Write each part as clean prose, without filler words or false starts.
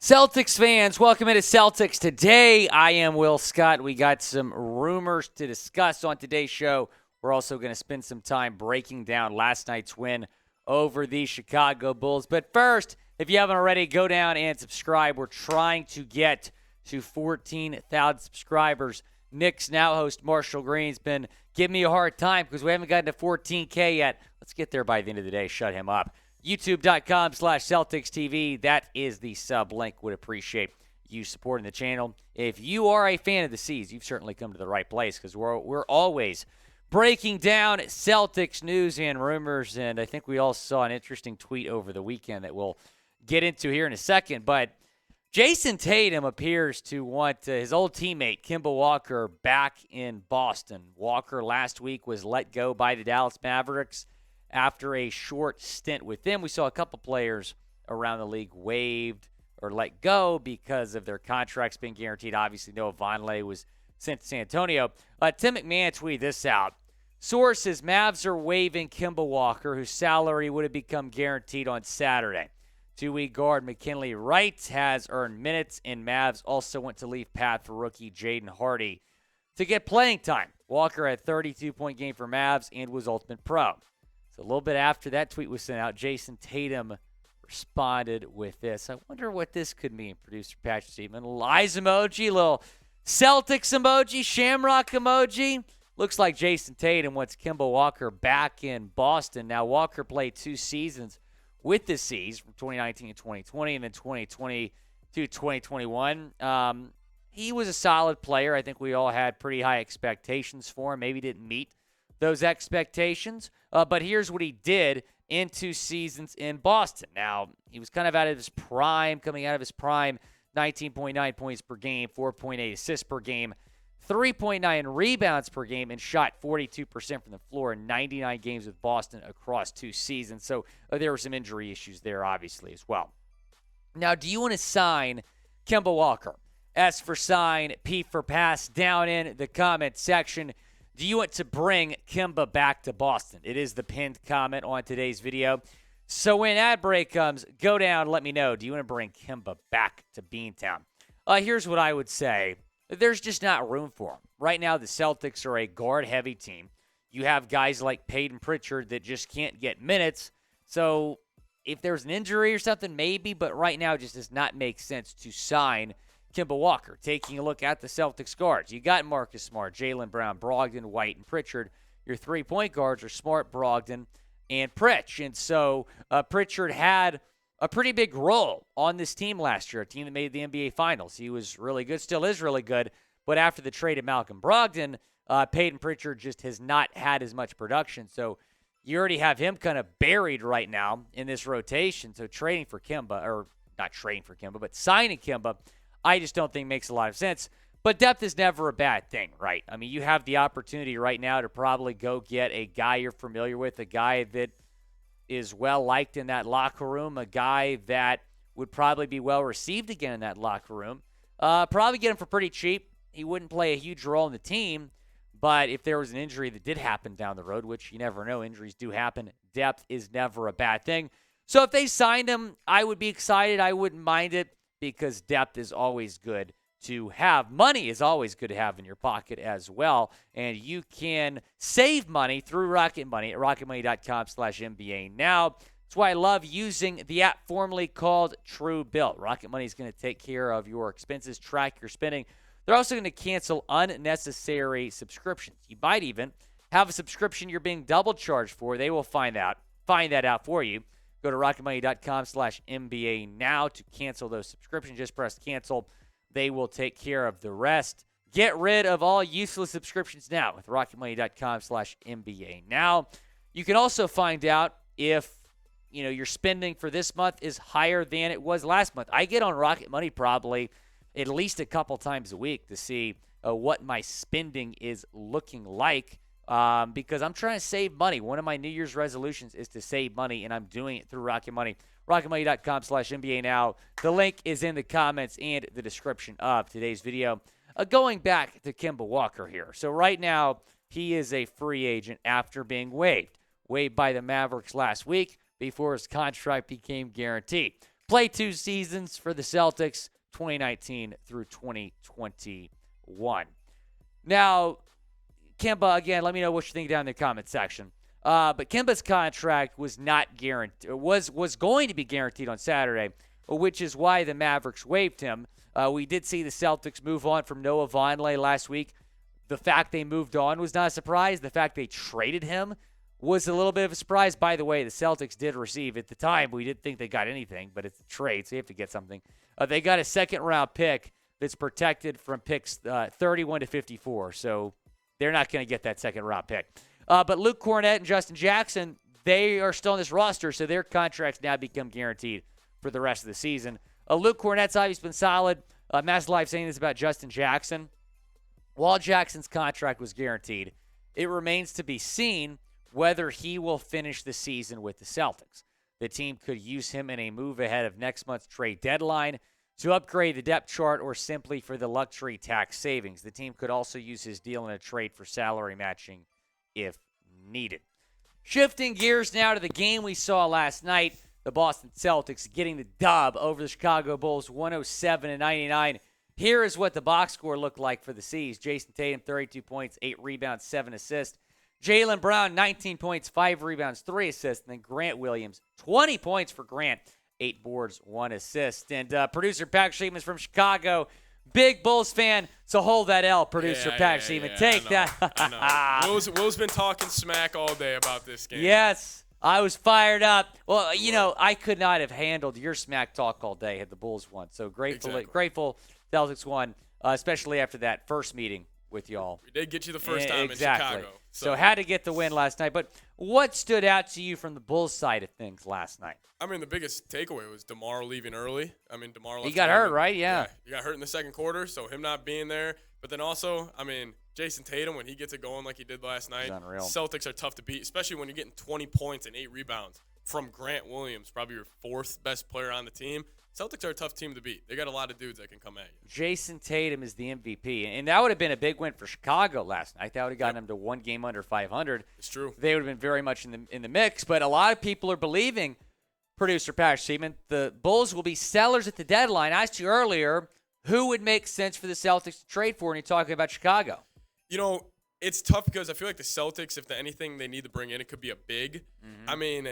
Celtics fans, welcome into Celtics Today. I am Will Scott. We got some rumors to discuss on today's show. We're also going to spend some time breaking down last night's win over the Chicago Bulls. But first, if you haven't already, go down and subscribe. We're trying to get to 14,000 subscribers. Nick's now host, Marshall Green's been giving me a hard time because we haven't gotten to 14K yet. Let's get there by the end of the day. Shut him up. YouTube.com/CelticsTV. That is the sub link. Would appreciate you supporting the channel. If you are a fan of the C's, you've certainly come to the right place because we're always breaking down Celtics news and rumors. And I think we all saw an interesting tweet over the weekend that we'll get into here in a second. But Jayson Tatum appears to want his old teammate, Kemba Walker, back in Boston. Walker last week was let go by the Dallas Mavericks after a short stint with them. We saw a couple players around the league waived or let go because of their contracts being guaranteed. Obviously, Noah Vonleh was sent to San Antonio. Tim McMahon tweeted this out. Sources, Mavs are waiving Kemba Walker, whose salary would have become guaranteed on Saturday. Two-week guard McKinley Wright has earned minutes, and Mavs also went to leave path for rookie Jaden Hardy to get playing time. Walker had a 32-point game for Mavs and was Ultimate Pro. So a little bit after that tweet was sent out, Jayson Tatum responded with this. I wonder what this could mean, producer Patrick Siepman. Lies emoji, little Celtics emoji, shamrock emoji. Looks like Jayson Tatum wants Kemba Walker back in Boston. Now, Walker played 2 seasons with the C's from 2019 to 2020 and then 2020 to 2021. He was a solid player. I think we all had pretty high expectations for him. Maybe didn't meet those expectations. But here's what he did in 2 seasons in Boston. Now, he was kind of out of his prime, coming out of his prime, 19.9 points per game, 4.8 assists per game, 3.9 rebounds per game, and shot 42% from the floor in 99 games with Boston across 2 seasons. So there were some injury issues there, obviously, as well. Now, do you want to sign Kemba Walker? S for sign, P for pass, down in the comment section. Do you want to bring Kemba back to Boston? It is the pinned comment on today's video. So when ad break comes, go down, let me know. Do you want to bring Kemba back to Beantown? Here's what I would say. There's just not room for him. Right now, the Celtics are a guard-heavy team. You have guys like Payton Pritchard that just can't get minutes. So if there's an injury or something, maybe. But right now, it just does not make sense to sign Kemba Walker. Taking a look at the Celtics guards, you got Marcus Smart, Jaylen Brown, Brogdon, White, and Pritchard. Your 3-point guards are Smart, Brogdon, and Pritch. And so Pritchard had a pretty big role on this team last year, a team that made the NBA Finals. He was really good, still is really good, but after the trade of Malcolm Brogdon, Payton Pritchard just has not had as much production. So you already have him kind of buried right now in this rotation. So trading for Kemba, or not trading for Kemba, but signing Kemba, I just don't think makes a lot of sense. But depth is never a bad thing, right? I mean, you have the opportunity right now to probably go get a guy you're familiar with, a guy that is well-liked in that locker room, a guy that would probably be well-received again in that locker room. Probably get him for pretty cheap. He wouldn't play a huge role in the team, but if there was an injury that did happen down the road, which you never know, injuries do happen, depth is never a bad thing. So if they signed him, I would be excited. I wouldn't mind it because depth is always good to have. Money is always good to have in your pocket as well, and you can save money through Rocket Money at rocketmoney.com/NBA now. That's why I love using the app formerly called Truebill. Rocket Money is going to take care of your expenses, track your spending. They're also going to cancel unnecessary subscriptions. You might even have a subscription you're being double charged for. They will find that out for you. Go to rocketmoney.com/NBA now to cancel those subscriptions. Just press cancel. They will take care of the rest. Get rid of all useless subscriptions now with rocketmoney.com/NBA now. You can also find out if your spending for this month is higher than it was last month. I get on Rocket Money probably at least a couple times a week to see what my spending is looking like because I'm trying to save money. One of my New Year's resolutions is to save money, and I'm doing it through Rocket Money. rocketmoney.com/NBA now. The link is in the comments and the description of today's video. Going back to Kemba Walker here. So right now, he is a free agent after being waived by the Mavericks last week before his contract became guaranteed. play 2 seasons for the Celtics, 2019 through 2021. Now, Kemba, again, let me know what you think down in the comment section. But Kemba's contract was not guaranteed, was going to be guaranteed on Saturday, which is why the Mavericks waived him. We did see the Celtics move on from Noah Vonleh last week. The fact they moved on was not a surprise. The fact they traded him was a little bit of a surprise. By the way, the Celtics did receive, at the time, we didn't think they got anything, but it's a trade, so you have to get something. They got a second-round pick that's protected from picks 31 to 54, so they're not going to get that second-round pick. But Luke Cornett and Justin Jackson, they are still on this roster, so their contracts now become guaranteed for the rest of the season. Luke Cornett's obviously been solid. MassLive saying this about Justin Jackson. While Jackson's contract was guaranteed, it remains to be seen whether he will finish the season with the Celtics. The team could use him in a move ahead of next month's trade deadline to upgrade the depth chart or simply for the luxury tax savings. The team could also use his deal in a trade for salary matching if needed. Shifting gears now to the game we saw last night, the Boston Celtics getting the dub over the Chicago Bulls 107-99. Here is what the box score looked like for the C's. Jayson Tatum, 32 points, 8 rebounds, 7 assists. Jaylen Brown, 19 points, 5 rebounds, 3 assists. And then Grant Williams, 20 points for Grant, 8 boards, 1 assist. And producer Patrick Siepman is from Chicago. Big Bulls fan, so hold that L, producer Patrick Siepman. Take that. I know. Will's been talking smack all day about this game. Yes, I was fired up. Well, you know, I could not have handled your smack talk all day had the Bulls won. So grateful Celtics won, especially after that first meeting with y'all. We did get you the first time in Chicago. So had to get the win last night. But what stood out to you from the Bulls side of things last night? I mean, the biggest takeaway was DeMar leaving early. I mean, DeMar left. He got hurt, right? Yeah. He got hurt in the second quarter, so him not being there. But then also, I mean, Jayson Tatum, when he gets it going like he did last night, Celtics are tough to beat, especially when you're getting 20 points and 8 rebounds from Grant Williams, probably your 4th best player on the team. Celtics are a tough team to beat. They got a lot of dudes that can come at you. Jayson Tatum is the MVP, and that would have been a big win for Chicago last night. That would have gotten them to 1 game under 500. It's true. They would have been very much in the mix, but a lot of people are believing, producer Patrick Siepman, the Bulls will be sellers at the deadline. I asked you earlier, who would make sense for the Celtics to trade for, and you're talking about Chicago. You know, it's tough because I feel like the Celtics, if anything they need to bring in, it could be a big. I mean,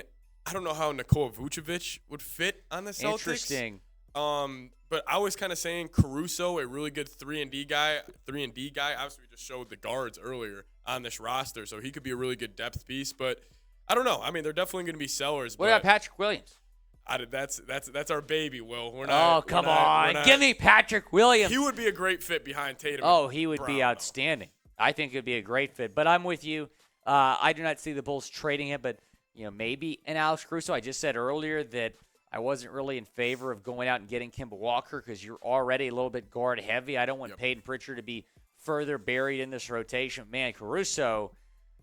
I don't know how Nikola Vucevic would fit on the Celtics. Interesting. But I was kind of saying Caruso, a really good 3-and-D guy. 3-and-D guy. Obviously, we just showed the guards earlier on this roster, so he could be a really good depth piece. But I don't know. I mean, they're definitely going to be sellers. What about Patrick Williams? That's our baby, Will. Come on. Give me Patrick Williams. He would be a great fit behind Tatum. Oh, he would be outstanding. I think it would be a great fit. But I'm with you. I do not see the Bulls trading him, but maybe an Alex Caruso. I just said earlier that I wasn't really in favor of going out and getting Kemba Walker because you're already a little bit guard heavy. I don't want Payton Pritchard to be further buried in this rotation. Man, Caruso,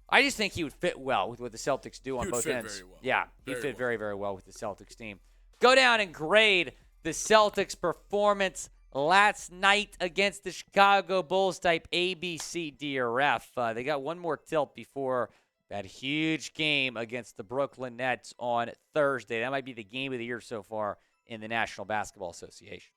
I just think he would fit well with what the Celtics do on both ends. Very well. Yeah, he fit very, very well with the Celtics team. Go down and grade the Celtics' performance last night against the Chicago Bulls. Type A, B, C, D, or F. They got one more tilt before that huge game against the Brooklyn Nets on Thursday. That might be the game of the year so far in the National Basketball Association.